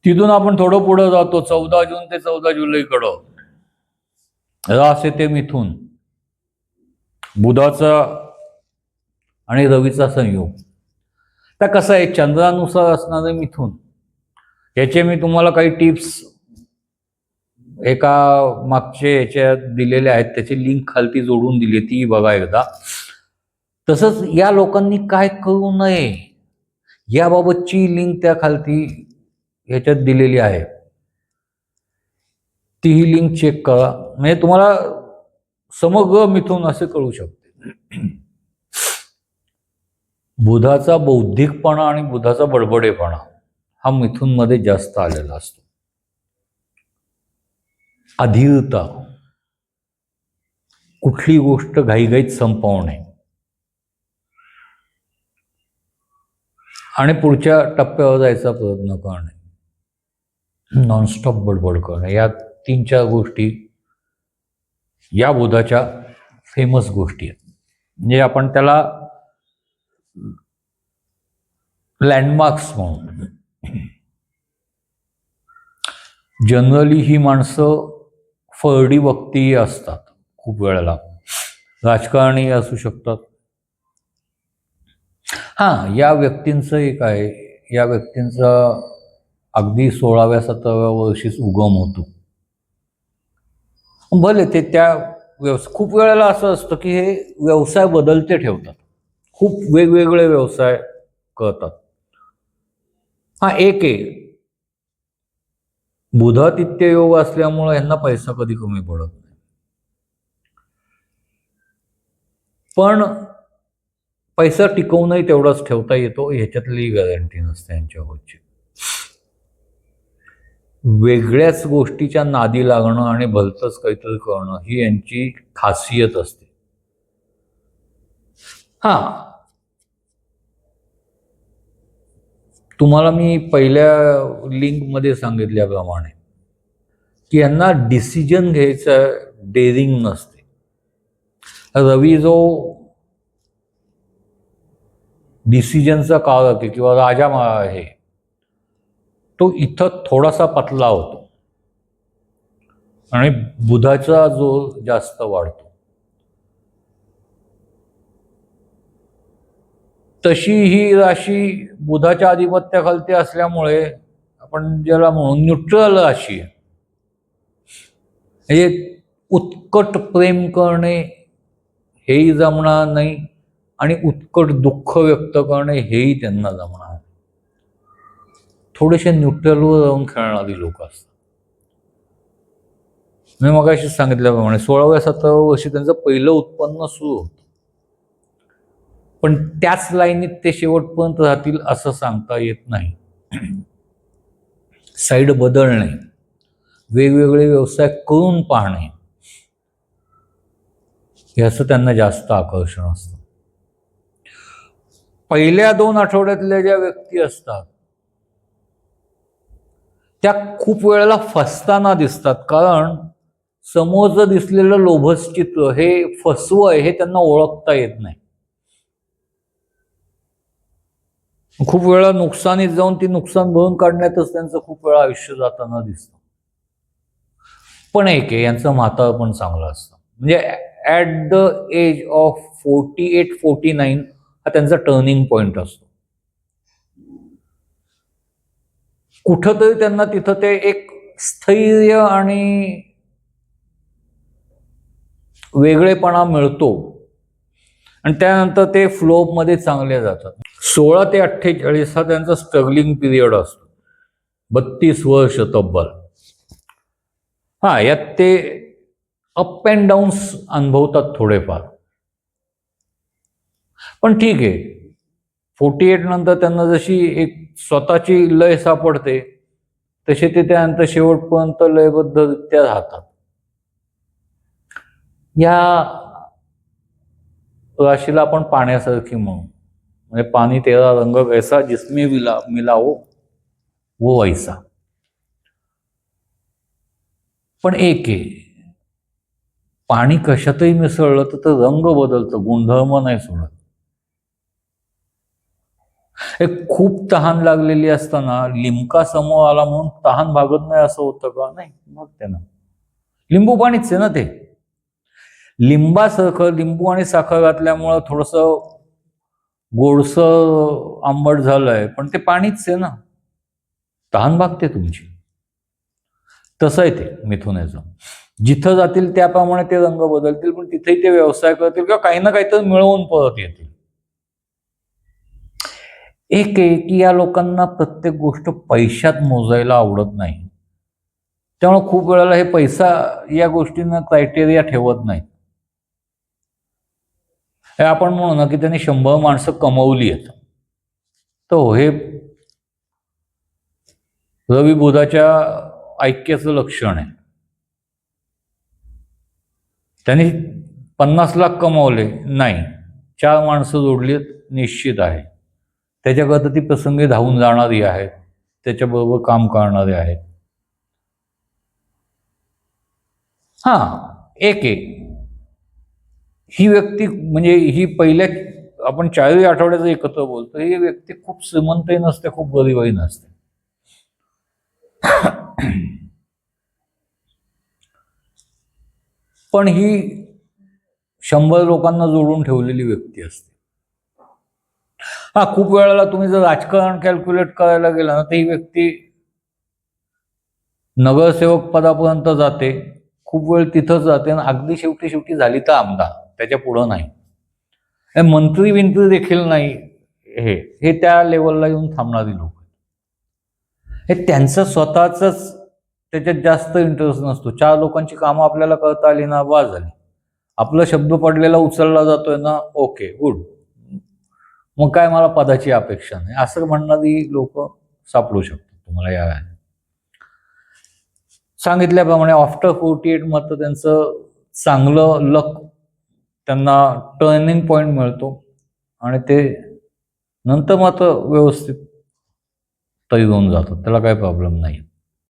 तिथून आपण थोडं पुढे जातो 14 जून ते 14 जुलैकडं. रास येते मिथून, बुधाचा आणि रवीचा संयोग. तर कसं आहे, चंद्रानुसार असणारं मिथून, याचे मी तुम्हाला काही टिप्स एका मागचे याच्यात दिलेले आहेत, त्याची लिंक खालती जोडून दिली, ती बघा एकदा. तसंच या लोकांनी काय करू नये याबाबतची लिंक त्या खालती ह्याच्यात दिलेली आहे, तीही लिंक चेक करा, म्हणजे तुम्हाला समग्र मिथून असे कळू शकते. बुधाचा बौद्धिकपणा आणि बुधाचा बडबडेपणा हा मिथून मध्ये जास्त आलेला असतो. अधीरता, कुठली गोष्ट घाईघाईत संपवणे आणि पुढच्या टप्प्यावर जायचा प्रयत्न करणे, नॉनस्टॉप बडबड करणे, या 3-4 गोष्टी या बुधाच्या फेमस गोष्टी आहेत. म्हणजे आपण त्याला लँडमार्क्स म्हणून. जनरली ही माणसं फरडी वक्ती असतात, खूप वेळेला राजकारणी असू शकतात. या व्यक्तींचं एक आहे, या व्यक्तींचा अगदी 16व्या-17व्या वर्षीच उगम होतो. भले ते त्या खूप वेळेला असं असतं की हे व्यवसाय बदलते ठेवतात, खूप वेगवेगळे व्यवसाय करतात. एक आहे, बुधादित्य योग असल्यामुळे यांना पैसा कधी कमी पडत नाही, पण पैसा टिकवूनही तेवढाच ठेवता येतो, ह्याच्यातली गॅरंटी नसते यांच्यावरची. वेगळ्याच गोष्टीच्या नादी लागणं आणि भलतंच काहीतरी करणं ही यांची खासियत असते. तुम्हाला मी पहिल्या लिंकमध्ये सांगितल्याप्रमाणे की यांना डिसिजन घ्यायचं डेअरिंग नसते. रवी जो डिसिजनचा कारक आहे किंवा राजा आहे, तो इथं थोडासा पतला होतो आणि बुधाचा जोर जास्त वाढतो. तशी ही राशी बुधाच्या आधिपत्याखालती असल्यामुळे आपण ज्याला म्हणून न्यूट्रल राशी आहे. म्हणजे उत्कट प्रेम करणे हेही जमणार नाही आणि उत्कट दुःख व्यक्त करणे हेही त्यांना जमणार नाही. थोडेसे न्यूट्रलवर राहून खेळणारी लोक असतात. मी मगाशी सांगितल्याप्रमाणे 16व्या-17व्या वर्षी त्यांचं पहिलं उत्पन्न सुरू होतं, पण त्याच लाईनीत ते शेवटपर्यंत राहतील असं सांगता येत नाही. साईड बदलणे, वेगवेगळे व्यवसाय करून पाहणे, याचं त्यांना जास्त आकर्षण असतं. पहिल्या 2 आठवड्यातल्या ज्या व्यक्ती असतात त्या खूप वेळेला फसताना दिसतात, कारण समोरचं दिसलेलं लोभस चित्र हे फसवं आहे हे त्यांना ओळखता येत नाही. खूप वेळा नुकसानीत जाऊन ती नुकसान भरून काढण्यातच त्यांचं खूप वेळा आयुष्य जाताना दिसतं. पण एक आहे, यांचं म्हातारपण चांगलं असतं. म्हणजे ॲट द एज ऑफ 48-49 हा त्यांचा टर्निंग पॉइंट असतो. कुठंतरी त्यांना तिथं ते एक स्थैर्य आणि वेगळेपणा मिळतो आणि त्यानंतर ते फ्लोमध्ये चांगले जातात. 16 ते 48 हा त्यांचा स्ट्रगलिंग पिरियड असतो, 32 वर्ष तब्बल. यात ते अप अँड डाऊन्स अनुभवतात थोडेफार, पण ठीक आहे. 48 नंतर त्यांना जशी एक स्वतःची लय सापडते तसे ते त्यानंतर शेवटपर्यंत लयबद्धरित्या राहतात. या राशीला आपण पाण्यासारखी म्हणू, म्हणजे पाणी तेरा रंग वैसा जिसमें मिलाओ वो वैसा. पण एक आहे, पाणी कशातही मिसळलं तर रंग बदलतं, गुणधर्म नाही सोडत. एक खूप तहान लागलेली असताना लिमका समोर आला म्हणून तहान भागत नाही असं होतं का? नाही, भागते ना. लिंबू पाणीच आहे ना ते. लिंबासारखं लिंबू आणि साखर घातल्यामुळं थोडंसं गोडसं आंबट झालंय, पण ते पाणीच आहे ना. तहान भागते तुमची. तसं आहे ते मिथुनाचं. जिथं जातील त्याप्रमाणे ते रंग बदलतील, पण तिथेही ते व्यवसाय करतील किंवा काही ना काहीतरी मिळवून परत येतील. एक आहे की या लोकांना प्रत्येक गोष्ट पैशात मोजायला आवडत नाही. त्यामुळे खूप वेळेला हे पैसा या गोष्टींना क्रायटेरिया ठेवत नाहीत. हे आपण म्हणू ना की त्यांनी 100 माणसं कमवली आहेत. तर हे रवी बुधाच्या ऐक्याचं लक्षण आहे. त्यांनी 50 लाख कमावले नाही, 4 माणसं जोडलीत निश्चित आहे. त्याच्याकरता ती प्रसंगी धावून जाणारी आहेत, त्याच्याबरोबर काम करणारे आहेत. एक ही व्यक्ती म्हणजे ही पहिल्या आपण 40 आठवड्याचं एकत्र बोलतो, ही व्यक्ती खूप श्रीमंतही नसते, खूप गरीबही नसते. पण ही 100 लोकांना जोडून ठेवलेली व्यक्ती असते. खूप वेळेला तुम्ही जर राजकारण कॅल्क्युलेट करायला गेला ना, तर ही व्यक्ती नगरसेवक पदापर्यंत जाते, खूप वेळ तिथंच जाते आणि अगदी शेवटी झाली तर आमदार, त्याच्या पुढं नाही. मंत्री विंत्री देखील नाही. हे त्या लेवलला येऊन थांबणारी लोक. हे त्यांचं स्वतःच त्याच्यात जास्त इंटरेस्ट नसतो. 4 लोकांची कामं आपल्याला करता आली ना, बस झाली. आपला शब्द पडलेला उचलला जातोय ना, ओके गुड, मग काय मला पदाची अपेक्षा नाही, असं म्हणणारी लोक सापडू शकतात तुम्हाला या वेळेला. सांगितल्याप्रमाणे आफ्टर 48 मात्र त्यांचं चांगलं लक, त्यांना टर्निंग पॉइंट मिळतो आणि ते नंतर मात्र व्यवस्थित तरी होऊन जातात, त्याला काही प्रॉब्लेम नाही.